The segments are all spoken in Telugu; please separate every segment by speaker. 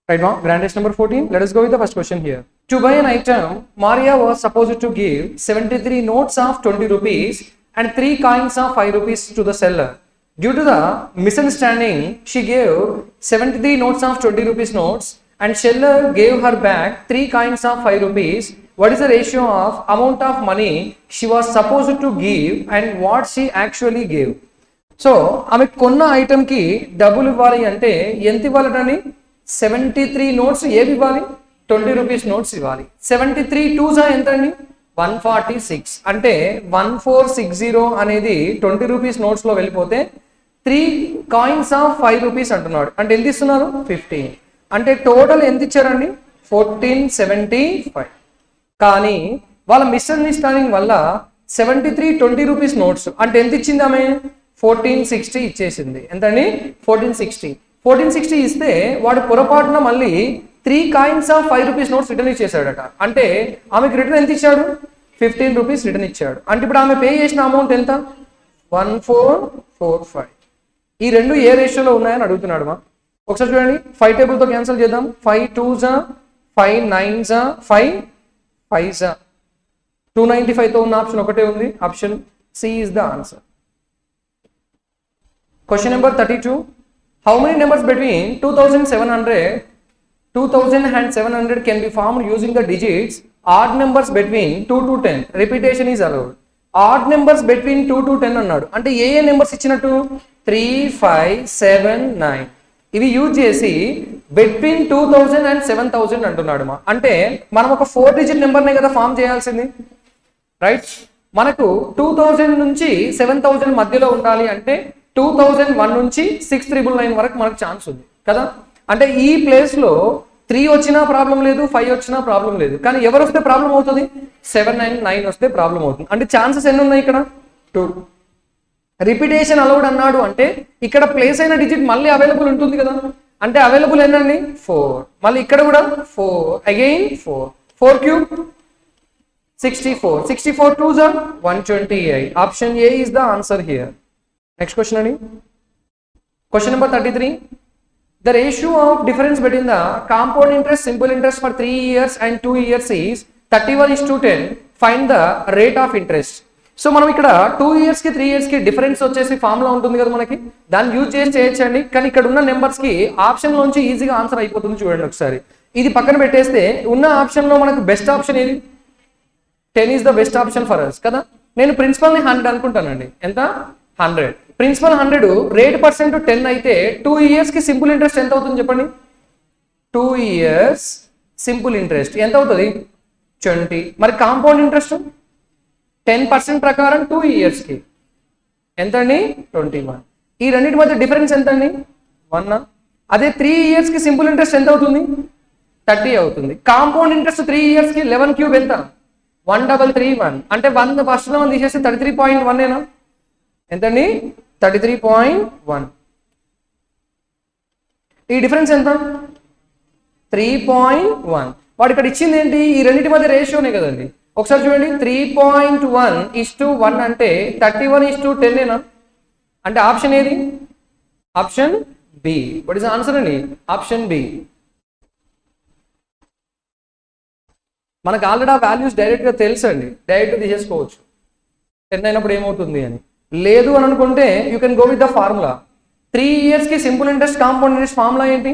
Speaker 1: Right now, grand test number 14. Let us go with the first question here. To buy an item, Maria was supposed to give 73 notes of 20 rupees and 3 coins of 5 rupees to the seller. Due to the misunderstanding, she gave 73 notes of 20 rupees notes and seller gave her back 3 coins of 5 rupees. What is the ratio of amount of money she was supposed to give and what she actually gave? So ఆమె కొన్న ఐటమ్కి డబ్బులు ఇవ్వాలి అంటే ఎంత ఇవ్వాలటండి? 73 నోట్స్ ఏవి ఇవ్వాలి? 20 రూపీస్ నోట్స్ ఇవ్వాలి. 73 2 ఎంత అండి? 146. అంటే 1460 అనేది 20 రూపీస్ నోట్స్లో వెళ్ళిపోతే 3 కాయిన్స్ ఆఫ్ 5 రూపీస్ అంటున్నాడు. అంటే ఎంత ఇస్తున్నారు? 15. అంటే టోటల్ ఎంత ఇచ్చారండి? 1475. కానీ వాళ్ళ మిస్అండర్స్టాండింగ్ వల్ల 73 20 రూపీస్ నోట్స్ అంటే ఎంత ఇచ్చింది ఆమె? 1460 ఇచ్చేసింది. ఎంతండి? 1460 ఇస్తే వాడు పొరపాటున మళ్ళీ 3 coins of 5 rupees notes return ఇచ్చేసాడట. అంటే ఆమెకి రిటర్న్ ఎంత ఇచ్చాడు? 15 రూపీస్ రిటర్న్ ఇచ్చాడు. అంటే ఇప్పుడు ఆమె పే చేసిన అమౌంట్ ఎంత? 1445. ఈ రెండు ఏ రేషియోలో ఉన్నాయని అడుగుతున్నాడు మా. ఒకసారి చూడండి, 5 టేబుల్తో క్యాన్సిల్ చేద్దాం. 5 2s 5 9s 5 5s 295తో ఉన్న ఆప్షన్ ఒకటే ఉంది. Option C is the answer. Question number 32. How many numbers between 2700 can be formed using the digits odd numbers between 2 to 10? Repetition is allowed. Odd numbers between 2 to 10 అన్నాడు. అంటే ఏ నెంబర్స్ ఇచ్చినట్టు? 3 5 7 9 ఇవి యూజ్ చేసి between 2000 and 7000 అంటున్నాడు మా. అంటే మనం ఒక 4 డిజిట్ నెంబర్నే కదా ఫామ్ చేయాల్సింది, రైట్? మనకు 2000 నుంచి 7000 మధ్యలో ఉండాలి అంటే 2001 నుంచి 6999 వరకు మనకు ఛాన్స్ ఉంది కదా. అంటే ఈ ప్లేస్లో 3 వచ్చినా ప్రాబ్లం లేదు, 5 వచ్చినా ప్రాబ్లం లేదు. కానీ ఎవరు వస్తే ప్రాబ్లం అవుతుంది? 7 9 9 వస్తే ప్రాబ్లం అవుతుంది. అంటే ఛాన్సెస్ ఎన్ని ఉన్నాయి ఇక్కడ? 2. రిపిటేషన్ అలౌడ్ అన్నాడు అంటే ఇక్కడ ప్లేస్ అయిన డిజిట్ మళ్ళీ అవైలబుల్ ఉంటుంది కదా. అంటే అవైలబుల్ ఎన్నండి? 4. మళ్ళీ ఇక్కడ కూడా 4 again 4 4 cube 64 64 2s 128. Option A is the answer here. Next question ani. Question number 33. The ratio of difference between the compound interest, simple interest for 3 years and 2 years is 31:10. Find the rate of interest. So మనం ఇక్కడ 2 years కి 3 years కి డిఫరెన్స్ వచ్చేసి ఫార్ములా ఉంటుంది కదా మనకి, దాన్ని యూజ్ చేసి చేయొచ్చండి. కానీ ఇక్కడ ఉన్న నెంబర్స్ కి ఆప్షన్ లోంచి ఈజీగా ఆన్సర్ అయిపోతుంది. చూడండి ఒకసారి, ఇది పక్కన పెట్టేస్తే ఉన్న ఆప్షన్ లో మనకు బెస్ట్ ఆప్షన్ ఏది? 10 is the best option for us కదా. నేను ప్రిన్సిపల్ని 100 అనుకుంటానండి. ఎంత? 100. ప్రిన్సిపల్ 100, రేట్ పర్సెంట్ 10 అయితే 2 years కి సింపుల్ ఇంట్రెస్ట్ ఎంత అవుతుంది చెప్పండి? 2 years సింపుల్ ఇంట్రెస్ట్ ఎంత అవుతుంది? 20. మరి కాంపౌండ్ ఇంట్రెస్ట్ 10% ప్రకారం 2 years కి ఎంత అండి? 21. ఈ రెండింటి మధ్య డిఫరెన్స్ ఎంత అండి? 1. అదే 3 years కి సింపుల్ ఇంట్రెస్ట్ ఎంత అవుతుంది? 30 అవుతుంది. కాంపౌండ్ ఇంట్రెస్ట్ 3 years కి 11 క్యూబ్ ఎంత? 1331. అంటే 1 ఫస్ట్ లో తీసేస్తే 33.1 ఏనా? ఎంతండి? 33.1. ఈ డిఫరెన్స్ ఎంత? 3.1. వాడు ఇక్కడ ఇచ్చింది ఏంటి? ఈ రెండింటి మధ్య రేషియోనే కదండి. ఒకసారి చూడండి, 3.1:1 అంటే 31:10 ఏనా? అంటే ఆప్షన్ ఏది? Option B. What is answer అండి? Option B. మనకు ఆల్రెడీ ఆ వాల్యూస్ డైరెక్ట్గా తెలుసు అండి, డైరెక్ట్ తీసేసుకోవచ్చు 10 అయినప్పుడు ఏమవుతుంది అని. లేదు అని అనుకుంటే you can go with the formula. 3 years కి simple interest compound interest formula ఏంటి?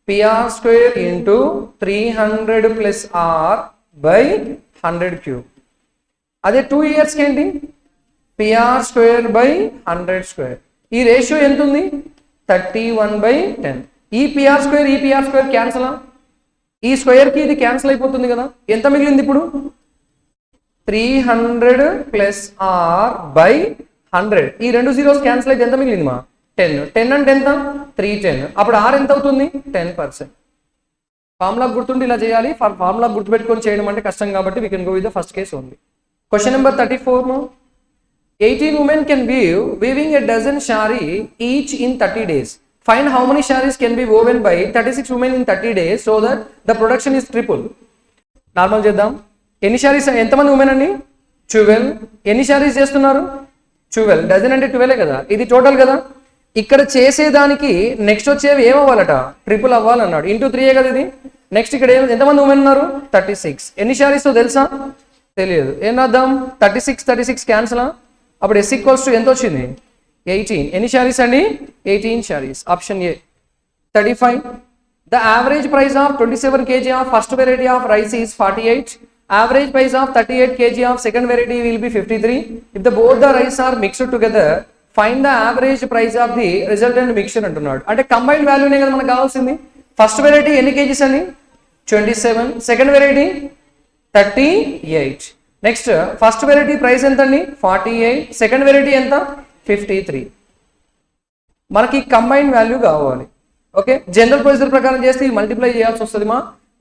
Speaker 1: PR² into 300 plus R by 100 cube. అదే 2 years కి ఏంటి? PR² by 100². ఈ రేషియో ఎంత ఉంది? 31/10. ఈ PR² క్యాన్సల్, ఈ స్క్వేర్కి ఇది క్యాన్సిల్ అయిపోతుంది కదా. ఎంత మిగిలింది ఇప్పుడు? 300 ప్లస్ R బై 100. ఈ రెండు జీరోస్ క్యాన్సిల్ అయితే ఎంత మిగిలింది మా? 10. 10 అంటే ఎంత? 310. అప్పుడు R ఎంత అవుతుంది? 10%. ఫార్ములా గుర్తుండి ఇలా చేయాలి. ఫార్ములా గుర్తుపెట్టుకొని చేయడం అంటే కష్టం కాబట్టి we can go with the first case only. Question number 34. 18 women can weaving a dozen saree each in 30 days. Find how many sarees can be woven by 36 women in 30 days so that the production is triple. Normal చేద్దాం. ఎన్ని శారీస్, ఎంతమంది ఉమెన్ అండి? 12. ఎన్ని శారీస్ చేస్తున్నారు? 12. డజన్ అంటే 12 కదా, ఇది టోటల్ కదా. ఇక్కడ చేసేదానికి నెక్స్ట్ వచ్చేవి ఏమవ్వాలట, ట్రిపుల్ అవ్వాలన్నాడు. ఇంటూ 3 కదా ఇది. నెక్స్ట్ ఇక్కడ ఎంతమంది ఉమెన్ ఉన్నారు, 36. ఎన్ని శారీస్ తెలుసా, తెలియదు. ఏం రాద్దాం, 36 క్యాన్సలా. అప్పుడు S ఈక్వల్స్ టు ఎంత వచ్చింది, 18. ఎన్ని శారీస్ అండి, 18 saris. Option A. 35. The average price of 27 kg of first variety of rice is 48. Average price of 38 kg of second variety will be 53. If the both the rice are mixed together, find the average price of the resultant mixture అంటున్నాడు. అంటే కంబైన్డ్ వాల్యూనే కదా మనకు కావాల్సింది. ఫస్ట్ వెరైటీ ఎన్ని కేజీస్ అండి, 27. Second variety 38. Next first variety price ఎంత అండి, 48. సెకండ్ వెరైటీ ఎంత, 53. మనకి కంబైన్డ్ వాల్యూ కావాలి. ఓకే, జనరల్ ప్రొసీజర్ ప్రకారం చేస్తే ఇవి మల్టిప్లై చేయాల్సి వస్తుంది.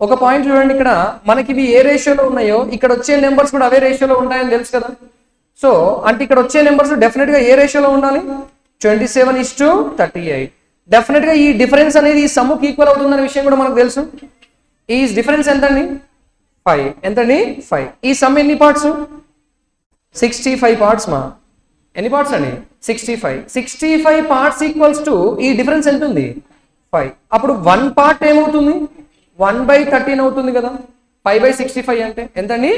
Speaker 1: ఒక పాయింట్ చూడండి, ఇక్కడ మనకి ఇవి ఏ రేషియోలో ఉన్నాయో ఇక్కడ వచ్చే నెంబర్స్ కూడా అవే రేషియోలో ఉంటాయని తెలుసు కదా. సో అంటే ఇక్కడ వచ్చే నెంబర్స్ డెఫినెట్ గా ఏ రేషియోలో ఉండాలి, 27:38. డెఫినెట్ గా ఈ డిఫరెన్స్ అనేది ఈ సమ్ముకి ఈక్వల్ అవుతుందనే విషయం కూడా మనకు తెలుసు. ఈ డిఫరెన్స్ ఎంతండి, 5. ఎంతండి, 5. ఈ సమ్ ఎన్ని పార్ట్స్, 65 పార్ట్స్. ఎన్ని పార్ట్స్ అండి, 65. 65 పార్ట్స్ ఈక్వల్స్ టు ఈ డిఫరెన్స్ ఎంత ఉంది, 5. అప్పుడు 1 పార్ట్ ఏమవుతుంది, 1/13 అవుతుంది కదా. 5/65 అంటే ఎంతండి,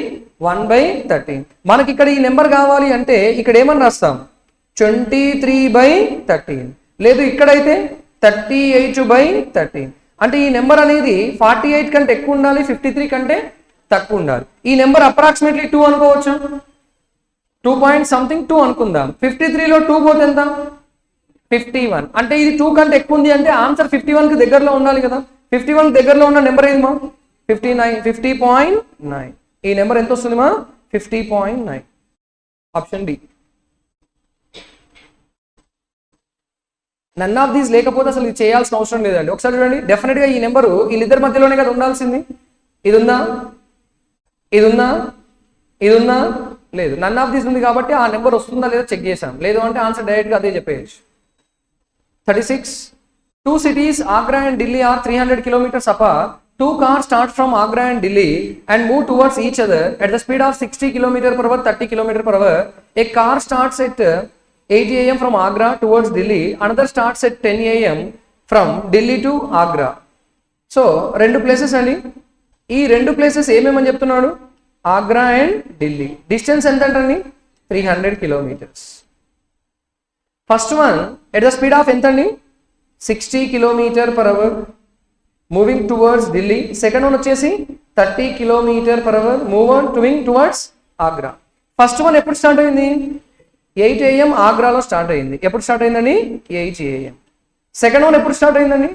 Speaker 1: 1/13. మనకి ఇక్కడ ఈ నెంబర్ కావాలి అంటే ఇక్కడ ఏమని రాస్తాం, 23/13. లేదు ఇక్కడైతే 38/13. అంటే ఈ నెంబర్ అనేది 48 కంటే ఎక్కువ ఉండాలి, 53 కంటే తక్కువ ఉండాలి. ఈ నెంబర్ అప్రాక్సిమేట్లీ 2 అనుకోవచ్చు, 2 అనుకుందాం. 53లో 2 పోతే ఎంత, 51. అంటే ఇది 2 కంటే ఎక్కువ ఉంది అంటే ఆన్సర్ 51 కి దగ్గరలో ఉండాలి కదా. 51 దగ్గరలో ఉన్న నెంబర్ ఏది 50.9. ఈ నెంబర్ ఎంత వస్తుంది 50.9. Option D. None of these లేకపోతే అసలు ఇది చేయాల్సిన అవసరం లేదండి. ఒకసారి చూడండి, డెఫినెట్ గా ఈ నెంబరు వీళ్ళిద్దరి మధ్యలోనే కదా ఉండాల్సింది. ఇది ఉందా, ఇది ఉందా, ఇది ఉందా, లేదు. నన్ ఆఫ్ దీస్ ఉంది కాబట్టి ఆ నెంబర్ వస్తుందా లేదా చెక్ చేసాం. లేదు అంటే ఆన్సర్ డైరెక్ట్ గా అదే చెప్పేయచ్చు. 36. 2 cities, Agra and Delhi, are 300 kilometers apart. 2 cars start from Agra and Delhi and move towards each other at the speed of 60 km/h, 30 km/h. A car starts at 8 a.m. from Agra towards Delhi. Another starts at 10 a.m. from Delhi to Agra. So, 2 places అండి. ఈ 2 places ఏమేమని చెప్తున్నాడు, ఆగ్రా అండ్ ఢిల్లీ. డిస్టెన్స్ ఎంత అంటండి, 300 kilometers. First one at the speed of ఎంత అండి, 60 km/h moving towards Delhi. Second one వచ్చేసి 30 km/h moving towards Agra. First one ఎప్పుడు స్టార్ట్ అయింది, 8 AM ఆగ్రాలో స్టార్ట్ అయింది. ఎప్పుడు స్టార్ట్ అయిందండి, 8 AM. సెకండ్ వన్ ఎప్పుడు స్టార్ట్ అయిందండి,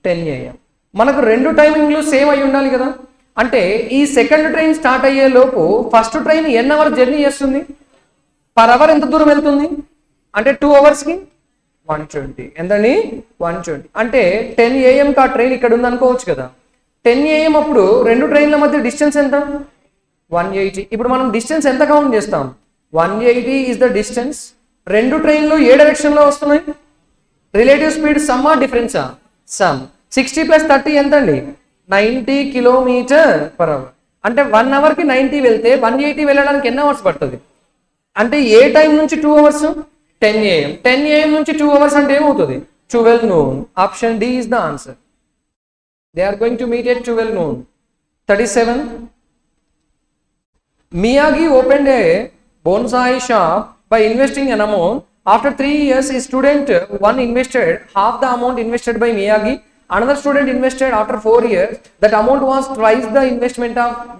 Speaker 1: 10 AM. మనకు 2 టైమింగ్లు సేమ్ అయి ఉండాలి కదా. అంటే ఈ సెకండ్ ట్రైన్ స్టార్ట్ అయ్యే లోపు first train an hour journey చేస్తుంది, పర్ అవర్ ఎంత దూరం వెళ్తుంది అంటే 2 అవర్స్కి 120. ఎంతండి, 120. అంటే 10 AM ఆ ట్రైన్ ఇక్కడ ఉంది అనుకోవచ్చు కదా. 10 AM అప్పుడు 2 ట్రైన్ల మధ్య డిస్టెన్స్ ఎంత, 180. ఇప్పుడు మనం డిస్టెన్స్ ఎంత కౌంట్ చేస్తాం, 180 is the distance. 2 ట్రైన్లు ఏ డైరెక్షన్ లో వస్తున్నాయి, రిలేటివ్ స్పీడ్ సమ్ ఆ డిఫరెన్సా, సమ్. 60 + 30 ఎంత అండి, 90 km/h. అంటే 1 అవర్కి 90 వెళ్తే 180 వెళ్ళడానికి ఎన్ని అవర్స్ పడుతుంది అంటే ఏ టైం నుంచి 2 అవర్స్, 10 AM. 10 AM నుంచి 2 అవర్స్ అంటే ఏమవుతుంది, 12 noon. Option D is the answer. They are going to meet at 12 noon. 37. Miyagi opened a bonsai shop by investing an amount. After 3 years, his student one invested half the amount invested by Miyagi. Another student invested after 4 years. That amount was twice the investment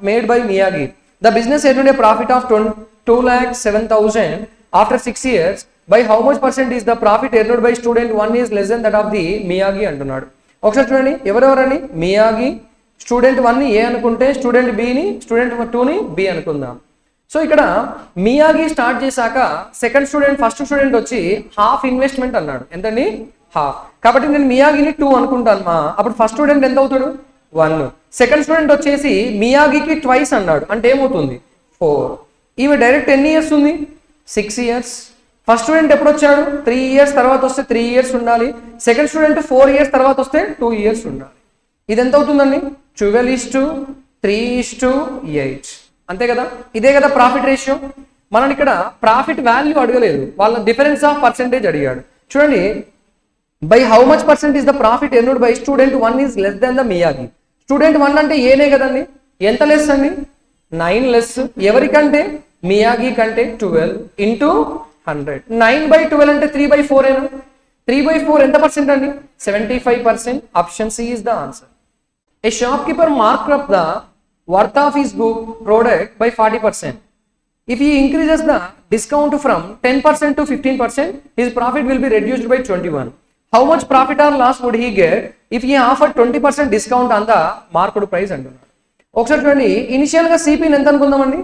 Speaker 1: made by Miyagi. The business earned a profit of 2,07,000 after 6 years. By how much percent is the profit earned by student 1 is less than that of the Miyagi అంటున్నాడు. ఒకసారి చూడండి, ఎవరెవరని, మియాగి, స్టూడెంట్ 1ని ఏ అనుకుంటే స్టూడెంట్ బిని, స్టూడెంట్ 2ని బి అనుకుందాం. సో ఇక్కడ మియాగి స్టార్ట్ చేశాక సెకండ్ స్టూడెంట్ ఫస్ట్ స్టూడెంట్ వచ్చి హాఫ్ ఇన్వెస్ట్మెంట్ అన్నాడు. ఎంతండి, హాఫ్. కాబట్టి నేను మియాగిని 2 అనుకుంటాను అప్పుడు ఫస్ట్ స్టూడెంట్ ఎంత అవుతాడు, 1. సెకండ్ స్టూడెంట్ వచ్చేసి మియాగికి ట్వైస్ అన్నాడు అంటే ఏమవుతుంది, 4. ఈమె డైరెక్ట్ ఎన్ని ఇయర్స్ ఉంది, 6 years. ఫస్ట్ స్టూడెంట్ ఎప్పుడు వచ్చాడు, 3 years తర్వాత వస్తే 3 years ఉండాలి. సెకండ్ స్టూడెంట్ 4 years తర్వాత వస్తే 2 years ఉండాలి. ఇది ఎంత అవుతుందండి, 12:3:8. అంతే కదా, ఇదే కదా ప్రాఫిట్ రేషియో. మనం ఇక్కడ ప్రాఫిట్ వాల్యూ అడగలేదు, వాళ్ళ డిఫరెన్స్ ఆఫ్ పర్సెంటేజ్ అడిగాడు. చూడండి, by how much percent is the profit earned by student 1 is less than the Miyagi. Student 1 అంటే ఏనే కదండి, ఎంత లెస్ అండి, 9 లెస్. ఎవరికంటే మియాగి కంటే 12 ఇంటూ 100. 9/12 అంటే 3/4 ఏనా, 3/4 ఎంత పర్సెంట్ అండి, 75%. Option C is the answer. A shopkeeper marked up the worth of his product by 40%. If he increases the discount from 10% to 15%, his profit will be reduced by 21. How much profit or loss would he get if he offered 20% discount on the marked price అంటున్నాడు. ఒకసారి చూడండి, ఇనిషియల్ గా సిపిని ఎంత అనుకుందామండి,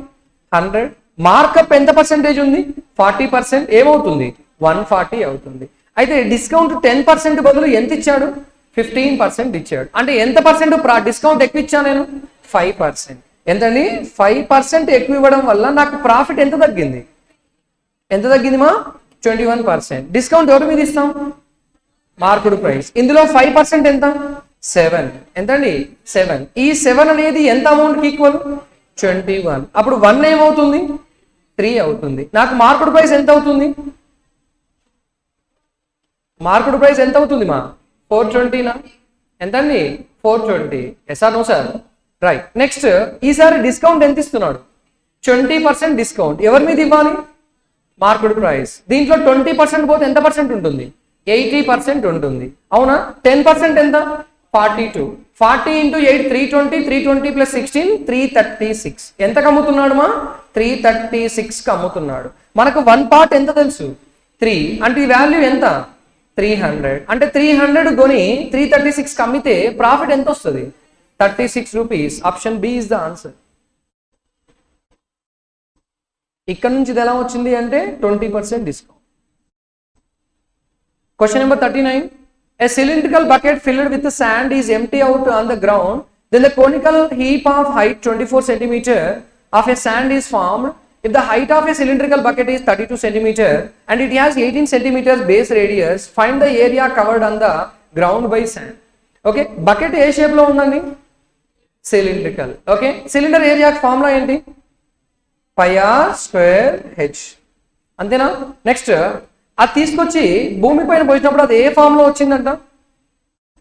Speaker 1: 100. మార్కప్ ఎంత పర్సెంటేజ్ ఉంది, 40%. ఏమవుతుంది, 140 అవుతుంది. అయితే డిస్కౌంట్ 10% బదులు ఎంత ఇచ్చాడు, 15% ఇచ్చాడు. అంటే ఎంత పర్సెంట్ డిస్కౌంట్ ఎక్కువ ఇచ్చా నేను, 5%. ఎంతండి, 5% ఎక్కువ ఇవ్వడం వల్ల నాకు ప్రాఫిట్ ఎంత తగ్గింది, ఎంత తగ్గింది మా, 21%. డిస్కౌంట్ ఎవరి మీద ఇస్తాం, మార్కుడు ప్రైస్. ఇందులో 5% ఎంత, 7. ఎంతండి, 7. ఈ 7 అనేది ఎంత అమౌంట్కి ఈక్వల్, 21. అప్పుడు 1 ఏమవుతుంది, 3 అవుతుంది. నాకు మార్కుడు ప్రైస్ ఎంత అవుతుంది, మార్కుడు ప్రైస్ ఎంత అవుతుంది మా, 420నా, ఎంతండి, 420. Yes or no sir, right. Next ఈసారి డిస్కౌంట్ ఎంత ఇస్తున్నాడు, 20% డిస్కౌంట్. ఎవరి మీద ఇవ్వాలి, మార్కుడు ప్రైస్. దీంట్లో 20% పోతే ఎంత పర్సెంట్ ఉంటుంది, 80% ఉంటుంది, అవునా. 10% ఎంత, 42. 40 ఇంటూ 8 320, 320 ప్లస్ 16 336. ఎంతకు అమ్ముతున్నాడు మా, 336కి అమ్ముతున్నాడు. మనకు 1 పార్ట్ ఎంత తెలుసు, 3. అంటే ఈ వాల్యూ ఎంత, 300. అంటే 300 కొని 336కి అమ్మితే ప్రాఫిట్ ఎంత వస్తుంది, 36 rupees. Option B is the answer. ఇక్కడ నుంచి ఇది ఎలా వచ్చింది అంటే 20% discount. Question number 39. A cylindrical bucket filled with sand is empty out on the ground. Then the conical heap of height 24 cm of a sand is formed. If the height of a cylindrical bucket is 32 cm and it has 18 cm base radius, find the area covered on the ground by sand. Okay, bucket A shape లో ఉందండి, cylindrical. Okay, cylinder area formula ఏంటి, πr²h. అంతేనా. నెక్స్ట్ అది తీసుకొచ్చి భూమి పైన పోసినప్పుడు అది ఏ ఫామ్ లో వచ్చిందంట,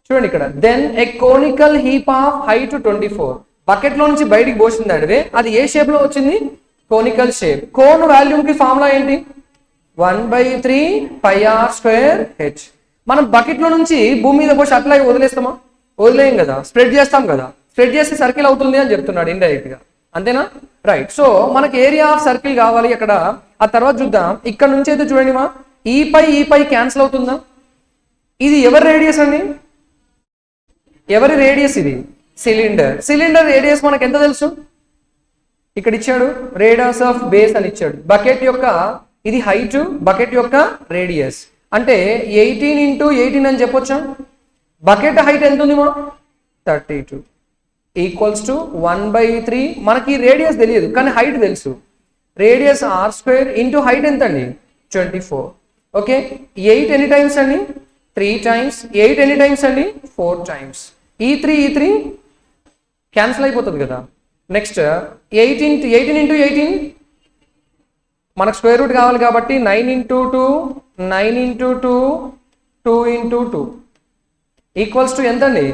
Speaker 1: చూడండి ఇక్కడ. Then a conical heap of height 24. Bucket లో నుంచి బయటికి పోసింది అడివే, అది ఏ షేప్ లో వచ్చింది, కోనికల్ షేప్. కోన్ వాల్యూమ్ కి ఫార్ములా ఏంటి, 1/3 πr²h. మనం బకెట్ లో నుంచి భూమి మీద పోసి అట్లా వదిలేస్తామా, వదిలేయం కదా, స్ప్రెడ్ చేస్తాం కదా. స్ప్రెడ్ చేస్తే సర్కిల్ అవుతుంది అని చెప్తున్నాడు ఇండైరెక్ట్ గా, అంతేనా. రైట్. సో మనకి ఏరియా ఆఫ్ సర్కిల్ కావాలి అక్కడ. ఆ తర్వాత చూద్దాం. ఇక్కడ నుంచి అయితే చూడండి మా, ఈ పై క్యాన్సిల్ అవుతుందా. ఇది ఎవరి రేడియస్ అండి, ఎవరి రేడియస్ ఇది, సిలిండర్. సిలిండర్ రేడియస్ మనకు ఎంత తెలుసు, ఇక్కడ ఇచ్చాడు, రేడియస్ ఆఫ్ బేస్ అని ఇచ్చాడు. బకెట్ యొక్క ఇది హైట్, బకెట్ యొక్క రేడియస్ అంటే 18 ఇంటూ 18 అని చెప్పొచ్చా. బకెట్ హైట్ ఎంత ఉంది మా, 32 ఈక్వల్స్ టు 1/3. మనకి రేడియస్ తెలియదు కానీ హైట్ తెలుసు. రేడియస్ r² ఇంటూ హైట్ ఎంత అండి, 24. ఓకే, 8 ఎన్ని టైమ్స్ అండి, 3 టైమ్స్. 8 ఎన్ని టైమ్స్ అండి, 4 టైమ్స్. ఈ 3 క్యాన్సిల్ అయిపోతుంది కదా. నెక్స్ట్ 18 ఇంటూ 18 మనకు స్క్వేర్ రూట్ కావాలి కాబట్టి 9 into 2 9 into 2 2 into 2 equals to ఎంత అండి,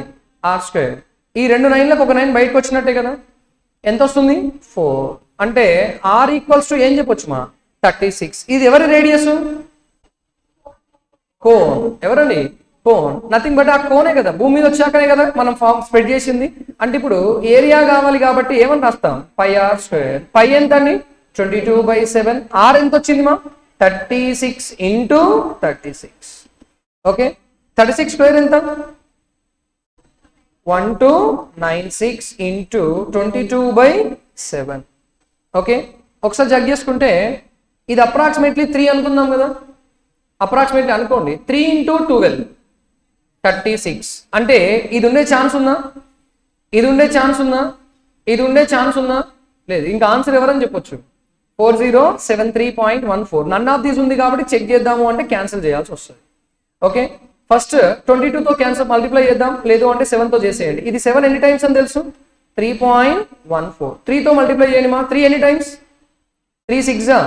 Speaker 1: r². ఈ 2 9లకు ఒక 9 బయటకు వచ్చినట్టే కదా. ఎంత వస్తుంది, 4. అంటే r ఈక్వల్స్ టు ఏం చెప్పొచ్చు మా, 36. ఇది ఎవరి రేడియస్, కోన్. ఎవరండి, కోన్. నథింగ్ బట్ ఆ కోనే కదా, భూమి మీద వచ్చాకనే కదా మనం ఫామ్ స్ప్రెడ్ చేసింది. అంటే ఇప్పుడు ఏరియా కావాలి కాబట్టి ఏమని రాస్తాం, πr². పై ఎంత అండి, 22/7. ఆర్ ఎంత వచ్చింది మా, 36 ఇంటూ 36. ఓకే, 36² ఎంత, 1296 ఇంటూ 22/7. ఓకే, ఒకసారి జగ్ చేసుకుంటే ఇది అప్రాక్సిమేట్లీ 3 అనుకుందాం కదా. అప్రాక్సిమేట్లీ అనుకోండి, 3 ఇంటూ 12 36. అంటే ఇది ఉండే ఛాన్స్ ఉందా, ఇది ఉండే ఛాన్స్ ఉందా, ఇది ఉండే ఛాన్స్ ఉందా, లేదు. ఇంకా ఆన్సర్ ఎవరని చెప్పొచ్చు, 4073.14. నన్ ఆఫ్ దీస్ ఉంది కాబట్టి చెక్ చేద్దాము అంటే క్యాన్సిల్ చేయాల్సి వస్తుంది. ఓకే, ఫస్ట్ 22తో క్యాన్సిల్ మల్టిప్లై చేద్దాం, లేదు అంటే 7తో చేసేయండి. ఇది 7 ఎన్ని టైమ్స్ అని తెలుసు, 3.14. 3తో మల్టిప్లై చేయండి మా. 3 ఎన్ని times, 3 6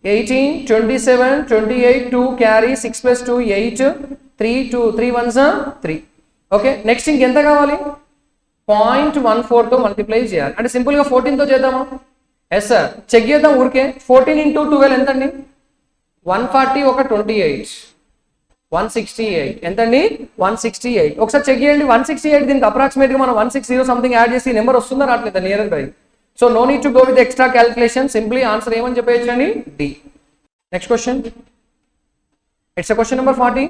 Speaker 1: 18 27 28 2 carry 6 + 2 8 3 1s 3. Okay, next ఇంకెంత కావాలి? 0.14తో మల్టిప్లై చేయాలి. అంటే సింపుల్గా 14తో చేద్దామా? ఎస్ సార్, చెక్ చేద్దాం ఊరికే. 14 into 12 ఎంతండి? 140 ఒక 28 168 ఎంతండి? 168. ఒకసారి చెక్ చేయండి. 168 దీనికి అప్రాక్సిమేట్గా మనం 160 సంథింగ్ యాడ్ చేసి నెంబర్ వస్తుందా రావట్లేదా nearby? So no need to go with extra calculation, simply answer ఏమని చెప్పేయచ్చండి? D. Next question, it's question number 40.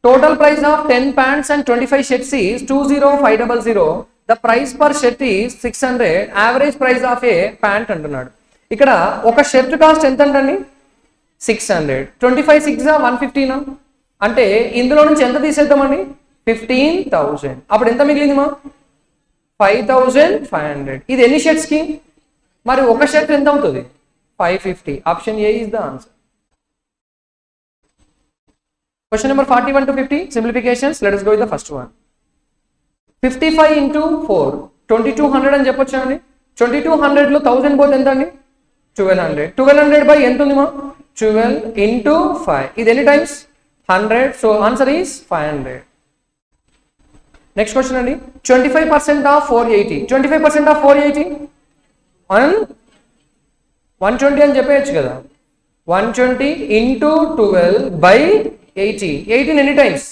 Speaker 1: Total price of 10 pants and 25 shirts is 20500. The price per shirt is 600. Average price of a pant అంటున్నాడు. ఇక్కడ ఒక షర్ట్ కాస్ట్ ఎంత అండి? 600. 25 6 115. అంటే ఇందులో నుంచి ఎంత తీసేద్దామండి? 15,000. అప్పుడు ఎంత మిగిలింది మా? 5,500. ఇది ఎన్ని షర్ట్స్ కి? మరి ఒక షర్ట్ ఎంత అవుతుంది? 550. Option A is the answer. Question number 41 to 50, simplifications. Let us go with the first one. 55 into 4, 2200 అని చెప్పొచ్చు అండి. 2200 లో 1000 పోతే ఎంత అండి? 1200. 1200 by ఎంత ఉంది మా? 12 into 5. ఇది ఎన్ని times? 100. So answer is 500. Next question అండి. 25% ఆఫ్ 480. 25% ఆఫ్ 480 120 అని చెప్పేయచ్చు కదా. 120 into 12 by 18. 18 ఎన్ని టైమ్స్?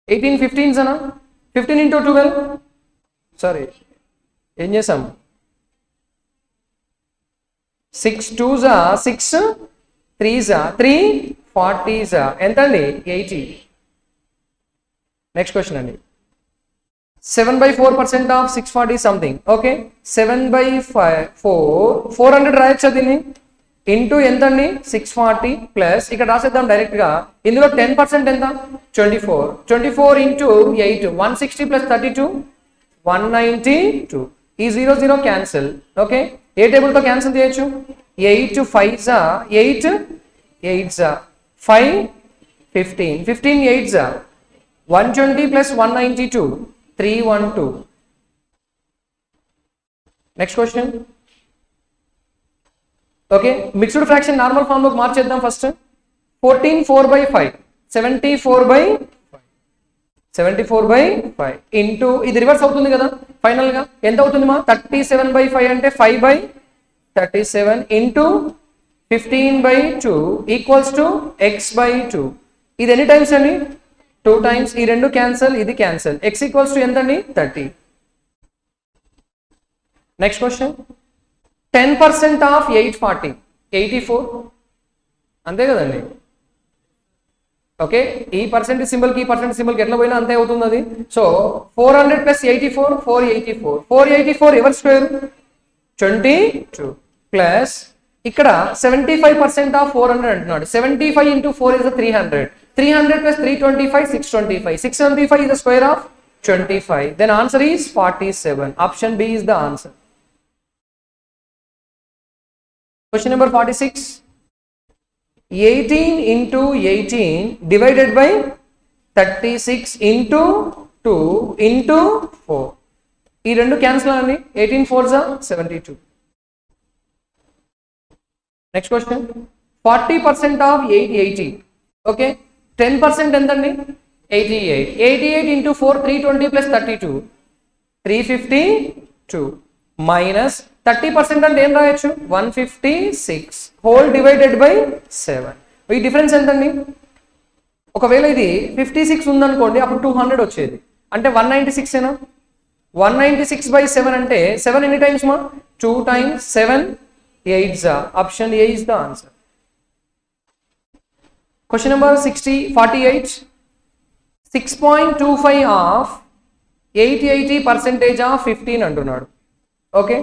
Speaker 1: 18 15s అనా? 15 into 12. సారీ, ఏం చేసాం? 6 2s 6 3s 3 40s ఎంత అండి? 80. నెక్స్ట్ క్వశ్చన్ అండి. 7/4% ఆఫ్ 640 సంథింగ్. ఓకే, 7/4 400 రాయొచ్చా దీన్ని? ఇంటూ ఎంత అండి? 640 ప్లస్ ఇక్కడ రాసేద్దాం డైరెక్ట్ గా. ఇందులో 10% ఎంత? 24. 24 into 8 160 plus 32 192. ఈ 0 0 క్యాన్సిల్. ఓకే, ఏ టేబుల్ తో క్యాన్సిల్ చేయొచ్చు? 8 5s 8 8s 5 15 15 8s 120 plus 192 312. Next question. Okay, mixed fraction normal form లోకి మార్చేద్దాం ఫస్ట్. 14 4/5 74/5 ఇంటూ ఇది రివర్స్ అవుతుంది కదా ఫైనల్ గా. ఎంత అవుతుంది మా? 37/5 అంటే 5/37 ఇంటూ 15/2 ఈక్వల్స్ టు x/2. ఇది ఎన్ని టైమ్స్ అండి? 2 టైమ్స్. ఈ రెండు క్యాన్సల్, ఇది క్యాన్సల్. x ఈక్వల్స్ టు ఎంత అండి? 30. Next question. 10% ఆఫ్ 840 84 అంతే కదండి. ఓకే, ఈ పర్సెంటేజ్ సింబల్ కి ఈ పర్సెంటేజ్ సింబల్ కి ఎట్లా పోయినా అంతే అవుతుంది అది. So 400 plus 84 484. 484 ఎవరి స్క్వేర్? 22 ప్లస్ ఇక్కడ 75% ఆఫ్ 400 అంటున్నాడు. 75 into 4 is 300. 300 plus 325 625. 625 is the square of 25. Then answer is 47. Option B is the answer. Question number 46. 18 into 18 divided by 36 into 2 into 4. ఈ రెండు క్యాన్సిల్ అండి. 18 4s 72. Next question. 40% of 880. Okay, 10% ఎంతండి? 88. 88 into 4 320 plus 32 352 మైనస్ 30% అంటే ఏం రాయొచ్చు? 156 హోల్ డివైడెడ్ బై 7. ఈ డిఫరెన్స్ ఎంతండి? ఒకవేళ ఇది 56 ఉందనుకోండి అప్పుడు 200 వచ్చేది. అంటే 196 ఏనా? 196/7 అంటే 7 ఎన్ని టైమ్స్ మా? 2 times 7 8s. Option A is the answer. Question number 48. 6.25 of 880% of 15 అంటున్నాడు. ఓకే,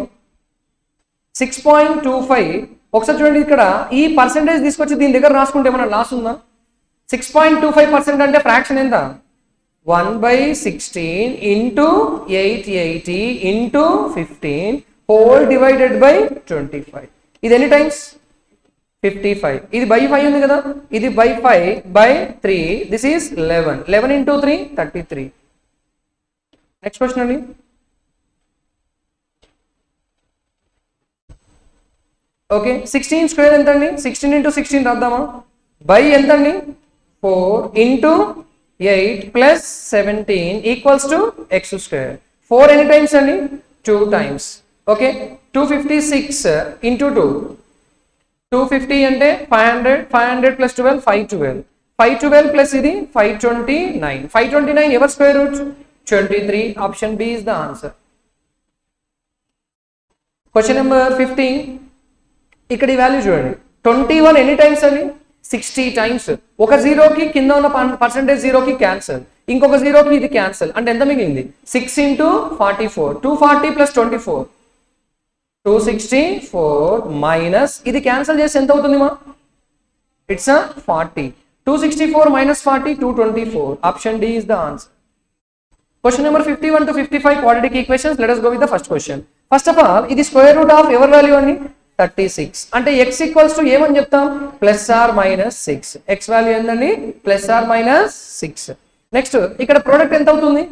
Speaker 1: 6.25 ఒకసారి చూడండి. ఇక్కడ ఈ పర్సెంటేజ్ తీసుకొచ్చి దీని దగ్గర రాసుకుంటే ఏమైనా లాస్ ఉందా? 6.25% అంటే ఫ్రాక్షన్ ఎంత? 1/16 into 880 into 15 whole divided by 25. ఇది ఎన్ని టైమ్స్? 55. ఇది బై 5 ఉంది కదా, ఇది by 5/3. This is 11. 11 into 3 33. Next question అండి. ఓకే, 16 స్క్వేర్ ఎంతండి? 16 into 16 రాద్దామా? బై ఎంతండి? 4 into 8 plus 17 equals to x square. 4 any times అండి 2 times. ఓకే 256 into 2 250 అంటే 500 500 plus 12 512 512 plus ఇది 529 529 ఎవర్ square root 23. Option B is the answer. Question number 15. ఇక్కడ ఈ వాల్యూ చూడండి 21 ఎన్ని టైమ్స్ అండి 60 టైమ్స్. ఒక జీరోకి కింద ఉన్న పర్సెంటేజ్ జీరోకి క్యాన్సల్, ఇంకొక జీరోకి ఇది క్యాన్సల్, అంటే ఎంత మిగిలింది 6 into 44 240 plus 24 264 మైనస్ ఇది క్యాన్సల్ చేసి ఎంత అవుతుంది మా it's 40 264 minus 40 224. Option D is the answer. Question number 51 to 55 quadratic equations. Let us go with the first question. First of all, ఇది square root of ఎవర్ వాల్యూ అండి 36. అంటే x ఈక్వల్స్ టు ఏమని చెప్తాం plus or minus 6. x value ఏంటండి ప్లస్ ఆర్ మైనస్ 6. నెక్స్ట్ ఇక్కడ ప్రోడక్ట్ ఎంత అవుతుంది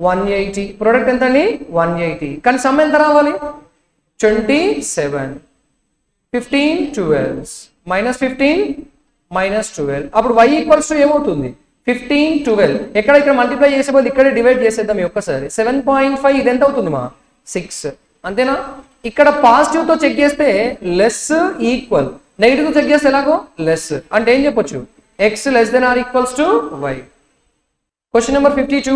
Speaker 1: 180. ప్రోడక్ట్ ఎంత అండి 180. కానీ సమ్ ఎంత రావాలి 27 15 12 minus 15 minus 12. అప్పుడు y ఈక్వల్స్ టు ఏమవుతుంది 15 12. ఇక్కడ మల్టిప్లై చేసే బదులు ఇక్కడే డివైడ్ చేసేద్దాం ఒక్కసారి 7.5. ఇది ఎంత అవుతుంది మా 6. అంతేనా. ఇక్కడ పాజిటివ్ తో చెక్ చేస్తే లెస్ ఈక్వల్, నెగిటివ్ తో చెక్ చేస్తే ఎలాగో లెస్, అంటే ఏం చెప్పొచ్చు x less than or equals to y. Question number 52.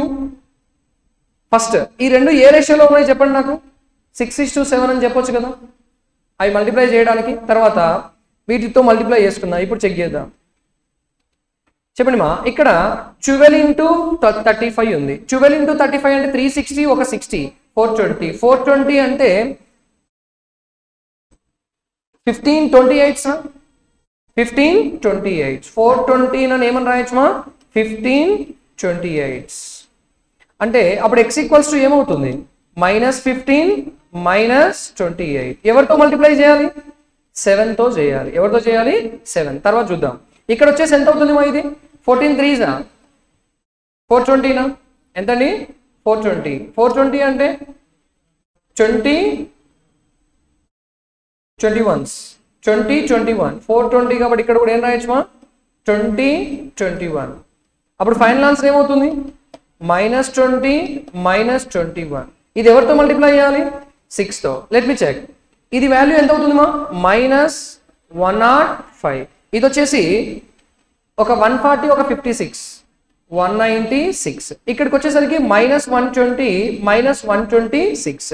Speaker 1: First ఈ రెండు ఏ రేషియోలో ఉన్నాయి చెప్పండి నాకు 6:7 అని చెప్పొచ్చు కదా అవి మల్టిప్లై చేయడానికి. తర్వాత వీటితో మల్టిప్లై చేసుకుందాం. ఇప్పుడు చెక్ చేద్దాం. చెప్పండి మా ఇక్కడ 12 into 35 ఉంది. 12 into 35 అంటే 360 ఒక 60 420 420 అంటే 1528 1528 420 నన్ను ఏమని రాయొచ్చు మా 1528. అంటే అప్పుడు x ఈక్వల్స్ టు ఏమవుతుంది -15 -28. ఎవరితో మల్టిప్లై చేయాలి 7 తో చేయాలి. ఎవరితో చేయాలి 7. తర్వాత చూద్దాం. ఇక్కడ వచ్చేసి ఎంత అవుతుంది మా ఇది 14 3s 420 నా ఎంతండి 420 420 అంటే 20 21 20 21 420 కాబట్టి ఇక్కడ కూడా ఏం రాయొచ్చు మా 20 21. అప్పుడు ఫైనల్ ఆన్సర్ ఏమవుతుంది -20 -21. ఇది ఎవరితో మల్టిప్లై చేయాలి 6 తో. Let me check. ఇది వాల్యూ ఎంత అవుతుంది మా -105. ఇది వచ్చేసి ఒక 140 ఒక 56 196. ఇక్కడికి వచ్చేసరికి -120 -126.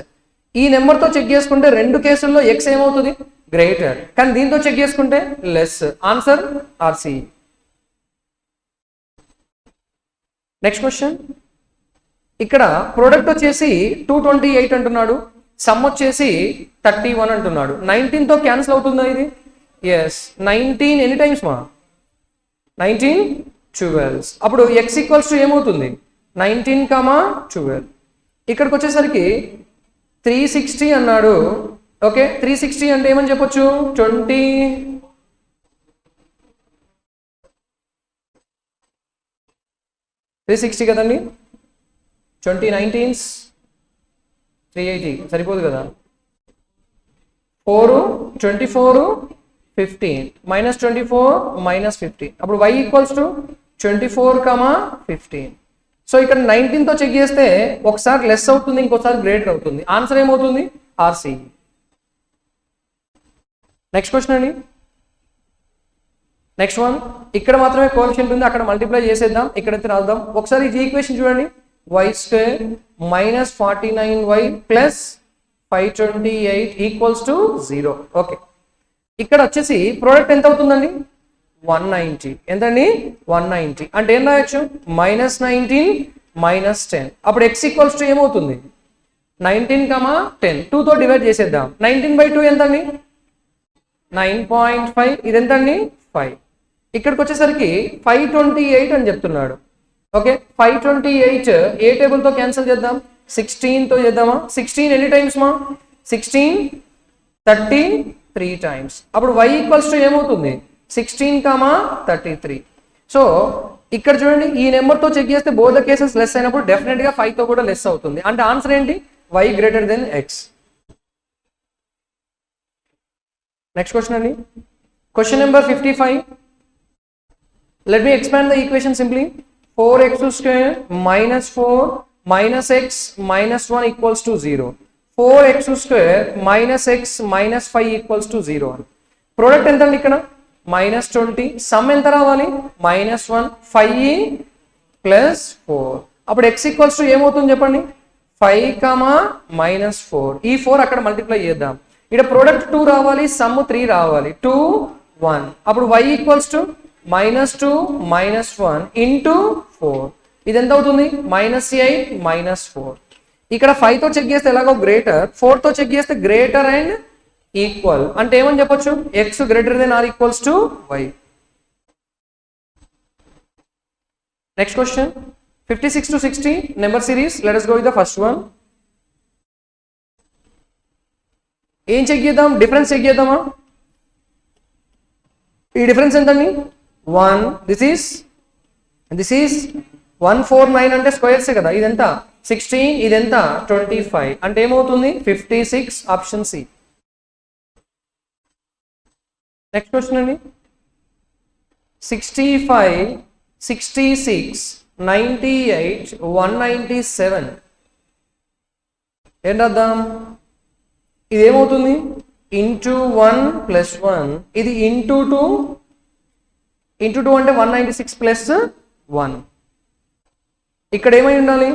Speaker 1: ఈ నెంబర్తో చెక్ చేసుకుంటే రెండు కేసుల్లో ఎక్స్ ఏమవుతుంది గ్రేటర్, కానీ దీంతో చెక్ చేసుకుంటే less. Answer RC. Next question. ఇక్కడ ప్రోడక్ట్ వచ్చేసి 228 అంటున్నాడు, సమ్ వచ్చేసి 31 అంటున్నాడు. 19 తో క్యాన్సిల్ అవుతుందా ఇది? ఎస్. 19 ఎన్ని టైమ్స్ మా 19 12. అప్పుడు ఎక్స్ ఈక్వల్స్ టు ఏమవుతుంది 19, 12. ఇక్కడికి వచ్చేసరికి 360 అన్నాడు. ఓకే 360 అంటే ఏమని చెప్పొచ్చు 360 కదండి 20 19s 380 సరిపోదు కదా. 4 24 15 -24 -15. అప్పుడు y ఈక్వల్స్ టు 24, 15. సో ఇక్కడ 19 తో చెక్ చేస్తే ఒకసారి లెస్ అవుతుంది, ఇంకోసారి గ్రేటర్ అవుతుంది. ఆన్సర్ ఏమవుతుంది ఆర్సి. నెక్స్ట్ క్వశ్చన్ అండి. Next one. ఇక్కడ మాత్రమే కోఎఫిషియంట్ ఉంది, అక్కడ మల్టిప్లై చేసేద్దాం. ఇక్కడైతే రాద్దాం. ఒకసారి ఈ ఈక్వేషన్ చూడండి. y² -49y + 528 = 0. ఓకే. ఇక్కడ వచ్చేసి ప్రోడక్ట్ ఎంత అవుతుందండి 190. ఎంతండి 190 అంటే ఏం రాయొచ్చు -19 -10. అప్పుడు x ఈక్వల్స్ టు ఏమవుతుంది 19, 10. 2 తో డివైడ్ చేసేద్దాం. 19/2 ఎంతండి 9.5. ఇది ఎంతండి 5. ఇక్కడికి వచ్చేసరికి 528 అని చెప్తున్నాడు. ఓకే 528 ఏ టేబుల్ తో క్యాన్సిల్ చేద్దాం 16 తో చేద్దామా. 16 ఎన్ని టైమ్స్ మా 16 33 టైమ్స్. అప్పుడు y ఈక్వల్స్ టు ఏమవుతుంది 16, 33. సో ఇక్కడ చూడండి ఈ నెంబర్ తో చెక్ చేస్తే బోత్ ద కేసెస్ లెస్ అయినప్పుడు డెఫినెట్ గా 5 తో కూడా లెస్ అవుతుంది. అంటే ఆన్సర్ ఏంటి y greater than x. Next question అండి. Question number 55. Let me expand the equation simply. 4x square minus 4 minus x minus 1 equals to 0. 4x square minus x minus 5 equals to 0. Product ఎంత అండి ఇక్కడ minus 20. Sum ఎంత రావాలి minus 1. 5e plus 4. అప్పుడు x equals to ఏమవుతుంది చెప్పండి 5 minus 4. ఈ 4 అక్కడ మల్టిప్లై చేద్దాం. ఇక్కడ ప్రోడక్ట్ 2 రావాలి, సమ్ 3 రావాలి. 2 1. అప్పుడు y equals to minus 2 minus 1 into 4. ఇది ఎంత అవుతుంది -8 minus 4. ఇక్కడ 5 తో చెక్ చేస్తే ఎలాగో గ్రేటర్, 4 తో చెక్ చేస్తే గ్రేటర్ అండ్ ఈక్వల్. అంటే ఏమని చెప్పొచ్చు x greater than or equals to y. Next question 56 to 60 number series. లెట్ us go with the first one. ఏం చెక్ చేద్దాం, డిఫరెన్స్ చెక్ చేద్దామా. ఈ డిఫరెన్స్ ఎంతండి 1. దిస్ ఈస్ 149 అంటే స్క్వేర్సే కదా. ఇదెంత 16, ఇదెంత 25. అంటే ఏమవుతుంది 56. Option C. నెక్స్ట్ క్వశ్చన్ అండి 65 66 98 197. ఏం రాద్దాం, ఇది ఏమవుతుంది ఇంటూ 1 ప్లస్ 1, ఇది ఇంటూ 2 అంటే 196 ప్లస్ 1. ఇక్కడ ఏమై ఉండాలి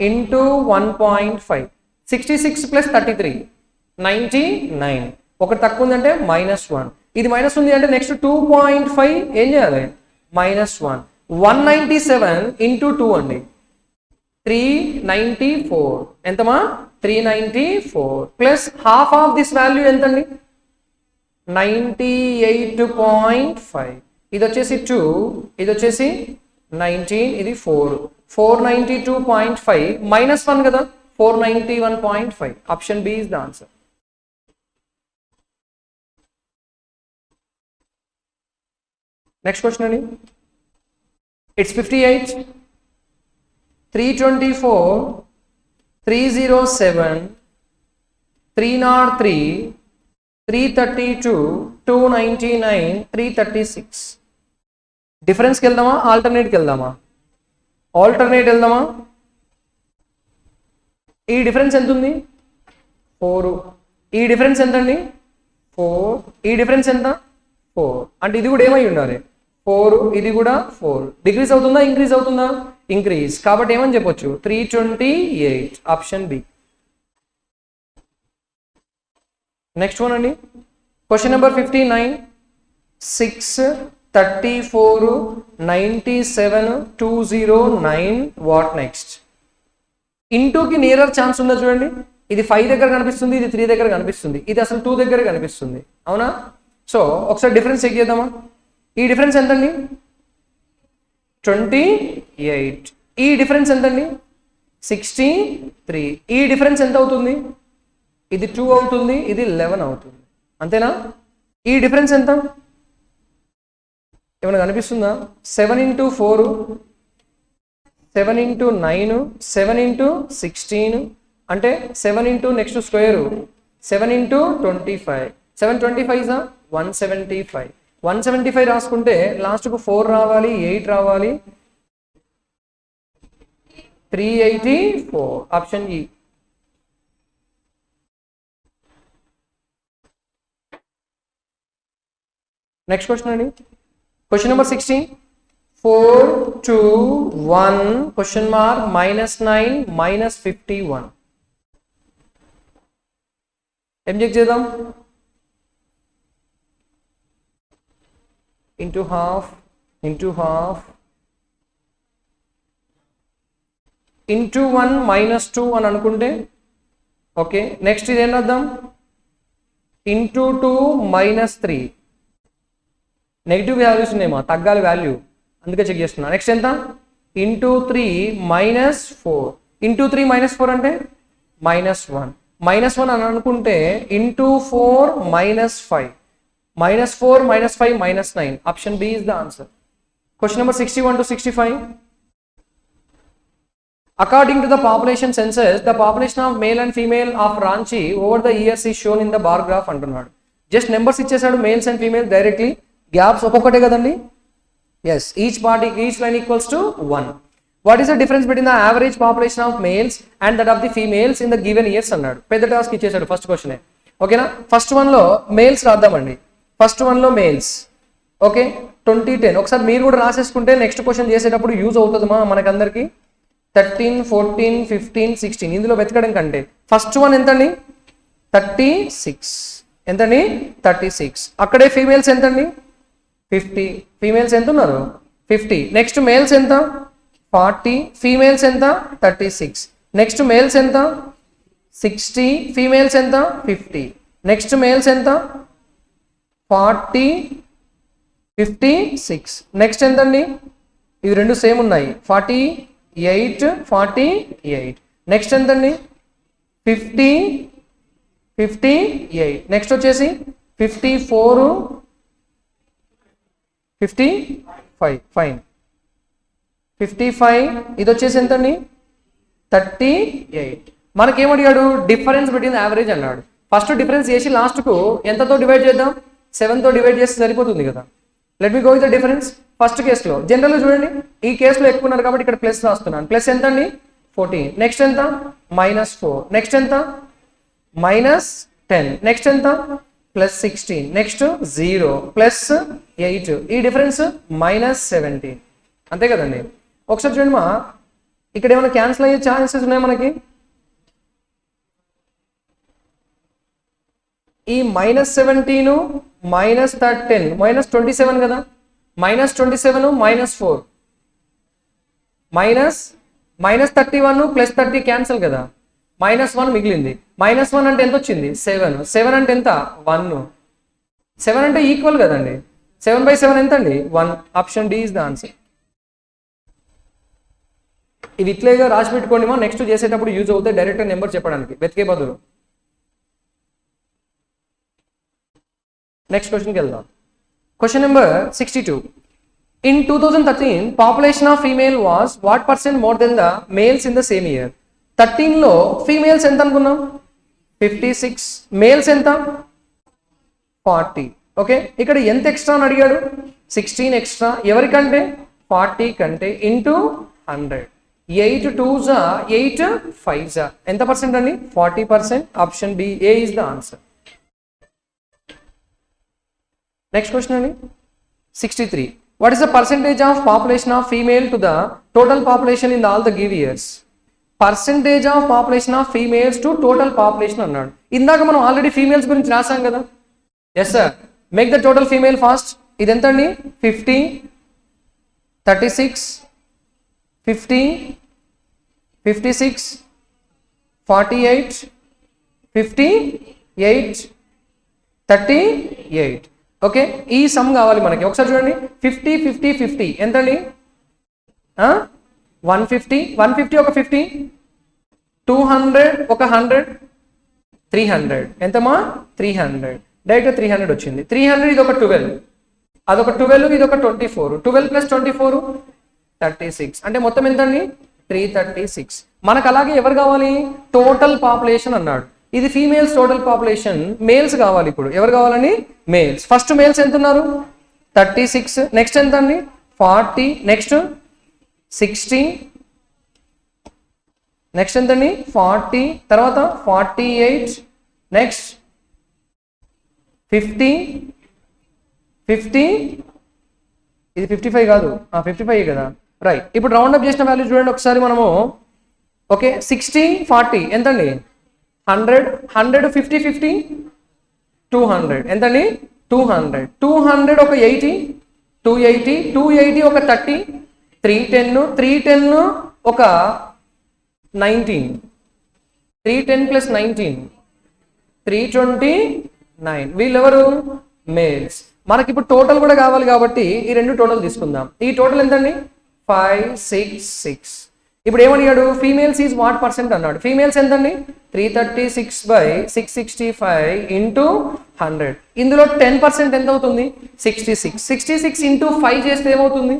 Speaker 1: ఇంటూ 1.5. 66 ప్లస్ 33 99. ఒకటి తక్కువ ఉందంటే -1. ఇది మైనస్ ఉంది అంటే నెక్స్ట్ 2.5 ఏం చేయాలి -1. 197 ఇంటూ 2 అండి 394. ఎంతమా 394 plus half of this value ఎంతండి 98.5. ఇది వచ్చేసి 2, ఇది వచ్చేసి 19, ఇది 4. 492.5 -1 కదా 491.5. Option B is the answer. Next question అండి ఇట్స్ 58 324 307 303 332 299 336. డిఫరెన్స్కి వెళ్దామా ఆల్టర్నేట్కి వెళ్దామా. ఆల్టర్నేట్ వెళ్దామా. ఈ డిఫరెన్స్ ఎంత ఉంది 4. ఈ డిఫరెన్స్ ఎంత అండి 4. ఈ డిఫరెన్స్ ఎంత 4. అంటే ఇది కూడా ఏమై ఉండాలి 4, ఇది కూడా 4. డిక్రీజ్ అవుతుందా ఇంక్రీజ్ అవుతుందా ఇంక్రీజ్. కాబట్టి ఏమని చెప్పొచ్చు 328. Option B. నెక్స్ట్ వన్ అండి క్వశ్చన్ నెంబర్ 59 6 34 97 209. What next. ఇంటూకి నియరర్ ఛాన్స్ ఉందా చూడండి. ఇది 5 దగ్గర కనిపిస్తుంది, ఇది 3 దగ్గర కనిపిస్తుంది, ఇది అసలు 2 దగ్గర కనిపిస్తుంది. అవునా. సో ఒకసారి డిఫరెన్స్ చెక్ చేద్దామా. ఈ డిఫరెన్స్ ఎంతండి 28. ఈ డిఫరెన్స్ ఎంతండి 63. ఈ డిఫరెన్స్ ఎంత అవుతుంది ఇది 2 అవుతుంది, ఇది 11 అవుతుంది. అంతేనా. ఈ డిఫరెన్స్ ఎంత ఏమైనా కనిపిస్తుందా 7 into 4 7 into 9 7 into 16 అంటే 7 into next square 7 into 25. 725 is 175. 175 రాసుకుంటే లాస్ట్కు 4 రావాలి, 8 రావాలి, 384. ఆప్షన్ ఈ. నెక్స్ట్ క్వశ్చన్ అండి క్వశ్చన్ నెంబర్ 16 4 2 1 క్వశ్చన్ మార్క్ -9 -51. ఏం చెక్ చేద్దాం into half into 1 -2 అని అనుకుంటే ఓకే. నెక్స్ట్ ఇది ఏం రాద్దాం into 2 -3. నెగిటివ్ వాల్యూస్ ఉన్నాయేమో తగ్గాలి వాల్యూ, అందుకే చెక్ చేస్తున్నా. నెక్స్ట్ ఎంత into 3 -4. into 3 -4 అంటే -1. -1 అని అనుకుంటే into 4 -5. -4 -5 -9. Option B is the answer. Question number 61 to 65. According to the population census, the population of male and female of Ranchi over the years is shown in the bar graph అంటున్నాడు. జస్ట్ నెంబర్స్ ఇచ్చేసాడు males and female directly. Gaps ఒక్కొక్కటే కదండి. Yes, each line equals to 1. What is the difference between the average population of males and that of the females in the given years అన్నాడు. పెద్ద టాస్క్ ఇచ్చేసాడు ఫస్ట్ క్వశ్చనే. ఓకేనా, ఫస్ట్ వన్లో మేల్స్ రాద్దామండి. ఫస్ట్ వన్లో మేల్స్ ఓకే 2010 ఒకసారి మీరు కూడా రాసేసుకుంటే నెక్స్ట్ క్వశ్చన్ చేసేటప్పుడు యూజ్ అవుతుందమ్మా మనకందరికి. 13, 14, 15, 16 ఇందులో వెతకడం కంటే ఫస్ట్ వన్ ఎంతండి 36. ఎంతండి 36. అక్కడే ఫీమేల్స్ ఎంతండి 50. ఫీమేల్స్ ఎంత ఉన్నారు 50. నెక్స్ట్ మేల్స్ ఎంత 40. ఫీమేల్స్ ఎంత 36. నెక్స్ట్ మేల్స్ ఎంత 60. ఫీమేల్స్ ఎంత 50. నెక్స్ట్ మేల్స్ ఎంత 40, 56. నెక్స్ట్ ఎంతండి ఇవి రెండు సేమ్ ఉన్నాయి 48, 48. నెక్స్ట్ ఎంతండి 50, 58. నెక్స్ట్ వచ్చేసి 54, 55. ఫైన్ 55. ఇది వచ్చేసి ఎంతండి 38. మనకేమడిగాడు డిఫరెన్స్ బిట్వీన్ యావరేజ్ అన్నాడు. ఫస్ట్ డిఫరెన్స్ చేసి లాస్ట్కు ఎంతతో డివైడ్ చేద్దాం 7తో డివైడ్ చేస్తే సరిపోతుంది కదా. Let me go with the difference. First కేసులో జనరల్గా చూడండి ఈ కేసులో ఎక్కువ ఉన్నారు కాబట్టి ఇక్కడ ప్లస్ రాస్తున్నాను. ప్లస్ ఎంత అండి 14. నెక్స్ట్ ఎంత -4. నెక్స్ట్ ఎంత -10. నెక్స్ట్ ఎంత +16. నెక్స్ట్ 0 +8. ఈ డిఫరెన్స్ -17. అంతే కదండి. ఒకసారి చూడండి మా ఇక్కడ ఏమైనా క్యాన్సిల్ అయ్యే ఛాన్సెస్ ఉన్నాయి మనకి. ఈ -17, -13, -27 కదా. -27, -4 -31 +30 క్యాన్సిల్ కదా. -1 మిగిలింది. -1 అంటే ఎంత వచ్చింది 7. 7 అంటే ఎంత 1. 7 అంటే ఈక్వల్ కదండి. 7/7 ఎంత అండి 1. Option D is the answer. ఇవి ఇట్లేగా రాసి పెట్టుకోండి మా నెక్స్ట్ చేసేటప్పుడు యూజ్ అవుతాయి డైరెక్ట్ నెంబర్ చెప్పడానికి వెతికే బదులు. నెక్స్ట్ క్వశ్చన్కి వెళ్దాం. Question number 62. In 2013, population of female was what % more than the males in the same year? 13లో ఫీమేల్స్ ఎంత అనుకున్నాం 56. మేల్స్ ఎంత 40. ఓకే, ఇక్కడ ఎంత ఎక్స్ట్రా అని అడిగాడు 16 ఎక్స్ట్రా. ఎవరికంటే 40 కంటే ఇంటూ 100. 8 2s 8 5s ఎంత పర్సెంట్ అండి 40%. Option B a is the answer. Next question అండి 63. What is the percentage of population of female to the total population in all the give years? Percentage of population of females to total population అన్నాడు. ఇందాక మనం ఆల్రెడీ ఫీమేల్స్ గురించి రాసాం కదా. Yes sir, make the total female fast. ఇది ఎంత అండి 50, 36, 50, 56, 48, 58, 38. ఓకే, ఈ సమ్ కావాలి మనకి. ఒకసారి చూడండి 50, 50, 50 ఎంతండి 150. 150 ఒక 50, 200 ఒక 100, 300 ఎంతమా 300. డైరెక్ట్ 300 వచ్చింది. 300 ఇది ఒక 12, అదొక 12, ఇది ఒక 24. 12 + 24 36. అంటే మొత్తం ఎంతండి 336. మనకు అలాగే ఎవరు కావాలి టోటల్ పాపులేషన్ అన్నాడు. ఇది ఫీమేల్స్ టోటల్ పాపులేషన్. మేల్స్ కావాలి. ఇప్పుడు ఎవరు కావాలని మేల్స్. ఫస్ట్ మేల్స్ ఎంత ఉన్నారు 36. నెక్స్ట్ ఎంత అండి 40. నెక్స్ట్ 60. నెక్స్ట్ ఎంతండి 40. తర్వాత 48. నెక్స్ట్ 50, 50. ఇది 55 కాదు 55 కదా. రైట్, ఇప్పుడు రౌండ్ అప్ చేసిన వాల్యూ చూడండి ఒకసారి మనము. ఓకే 60, 40 ఎంతండి 100. 100 50, 50 200 ఎంతండి 200. 200 ఒక 80, 280. 280 ఒక 30, 310. 310 ఒక 19. 310 + 19 329. వీళ్ళెవరు మేల్స్. మనకి ఇప్పుడు టోటల్ కూడా కావాలి కాబట్టి ఈ రెండు టోటల్ తీసుకుందాం. ఈ టోటల్ ఎంతండి 5, 6, 6. ఇప్పుడు ఏమడిగాడు ఫీమేల్స్ ఈజ్ వాట్ పర్సెంట్ అన్నాడు. ఫీమేల్స్ ఎంతండి 336/665 ఇంటూ 100. ఇందులో 10% ఎంత అవుతుంది 66. 66 ఇంటూ 5 చేస్తే ఏమవుతుంది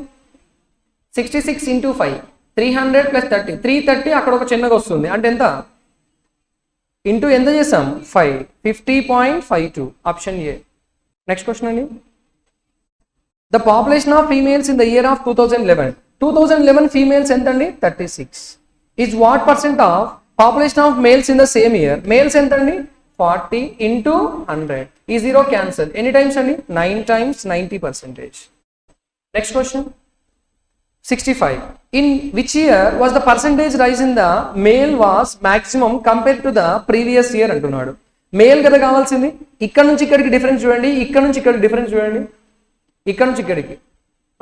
Speaker 1: 66 ఇంటూ 5 300 + 30. 330 అక్కడ ఒక చిన్నగా వస్తుంది అంటే ఎంత ఇంటూ ఎంత చేసాం 5. 50.52 ఆప్షన్ ఏ. నెక్స్ట్ క్వశ్చన్ అండి the population of females in the year of 2011 females ఎంత అండి 36 is what percent of population of males in the same year males ఎంత అండి 40 into 100 ఈ జీరో క్యాన్సల్ ఎన్ని టైమ్స్ అండి 9 times 90%. Next question 65 in which year was the percentage rise in the male was maximum compared to the previous year అంటున్నాడు. మేల్ కదా కావాల్సింది, ఇక్కడ నుంచి ఇక్కడికి డిఫరెన్స్ చూడండి, ఇక్కడ నుంచి ఇక్కడికి డిఫరెన్స్ చూడండి, ఇక్కడ నుంచి ఇక్కడికి.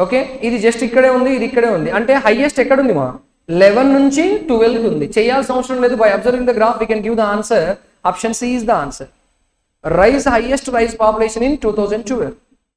Speaker 1: ఓకే, ఇది జస్ట్ ఇక్కడే ఉంది, ఇది ఇక్కడే ఉంది, అంటే హైయెస్ట్ ఎక్కడ ఉంది మా 11 నుంచి 12 ఉంది. చేయాల్సిన అవసరం లేదు. By observing the graph we can give the answer. Option C is the answer. Rise highest rise population in 2012.